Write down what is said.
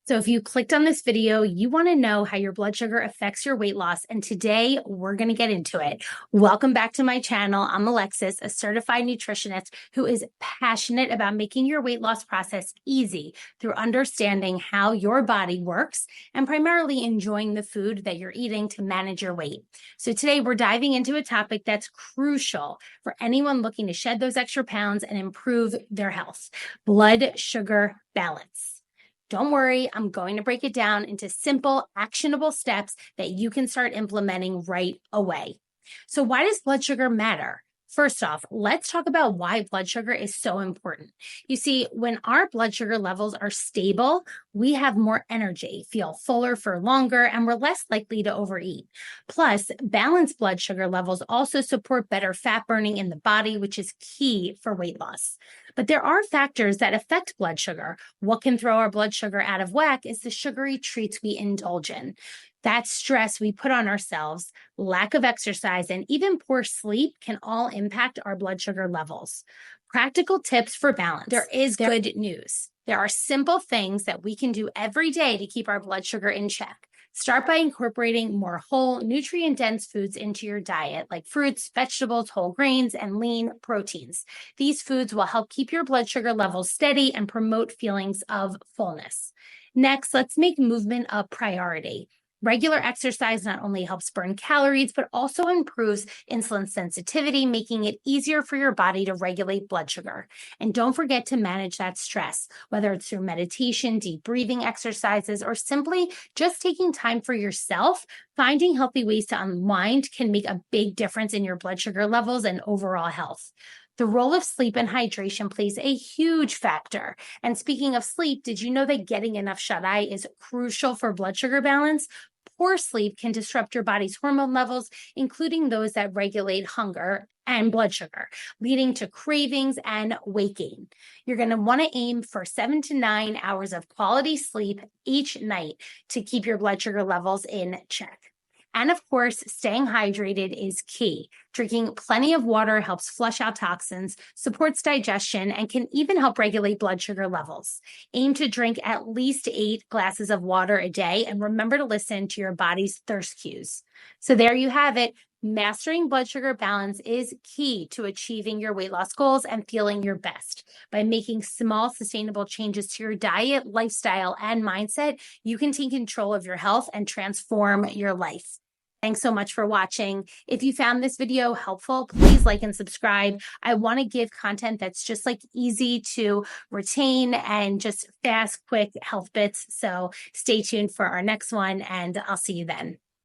So if you clicked on this video, you want to know how your blood sugar affects your weight loss. And today we're going to get into it. Welcome back to my channel. I'm Alexis, a certified nutritionist who is passionate about making your weight loss process easy through understanding how your body works and primarily enjoying the food that you're eating to manage your weight. So today we're diving into a topic that's crucial for anyone looking to shed those extra pounds and improve their health: blood sugar balance. Don't worry, I'm going to break it down into simple, actionable steps that you can start implementing right away. So why does blood sugar matter? First off, let's talk about why blood sugar is so important. You see, when our blood sugar levels are stable, we have more energy, feel fuller for longer, and we're less likely to overeat. Plus, balanced blood sugar levels also support better fat burning in the body, which is key for weight loss. But there are factors that affect blood sugar. What can throw our blood sugar out of whack is the sugary treats we indulge in. That stress we put on ourselves, lack of exercise, and even poor sleep can all impact our blood sugar levels. Practical tips for balance. There is good news. There are simple things that we can do every day to keep our blood sugar in check. Start by incorporating more whole, nutrient-dense foods into your diet, like fruits, vegetables, whole grains, and lean proteins. These foods will help keep your blood sugar levels steady and promote feelings of fullness. Next, let's make movement a priority. Regular exercise not only helps burn calories, but also improves insulin sensitivity, making it easier for your body to regulate blood sugar. And don't forget to manage that stress, whether it's through meditation, deep breathing exercises, or simply just taking time for yourself. Finding healthy ways to unwind can make a big difference in your blood sugar levels and overall health. The role of sleep and hydration plays a huge factor. And speaking of sleep, did you know that getting enough shut-eye is crucial for blood sugar balance? Poor sleep can disrupt your body's hormone levels, including those that regulate hunger and blood sugar, leading to cravings and weight gain. You're going to want to aim for 7 to 9 hours of quality sleep each night to keep your blood sugar levels in check. And of course, staying hydrated is key. Drinking plenty of water helps flush out toxins, supports digestion, and can even help regulate blood sugar levels. Aim to drink at least 8 glasses of water a day, and remember to listen to your body's thirst cues. So there you have it. Mastering blood sugar balance is key to achieving your weight loss goals and feeling your best. By making small, sustainable changes to your diet, lifestyle, and mindset, you can take control of your health and transform your life. Thanks so much for watching. If you found this video helpful, please like and subscribe. I want to give content that's just easy to retain and just fast, quick health bits. So stay tuned for our next one, and I'll see you then.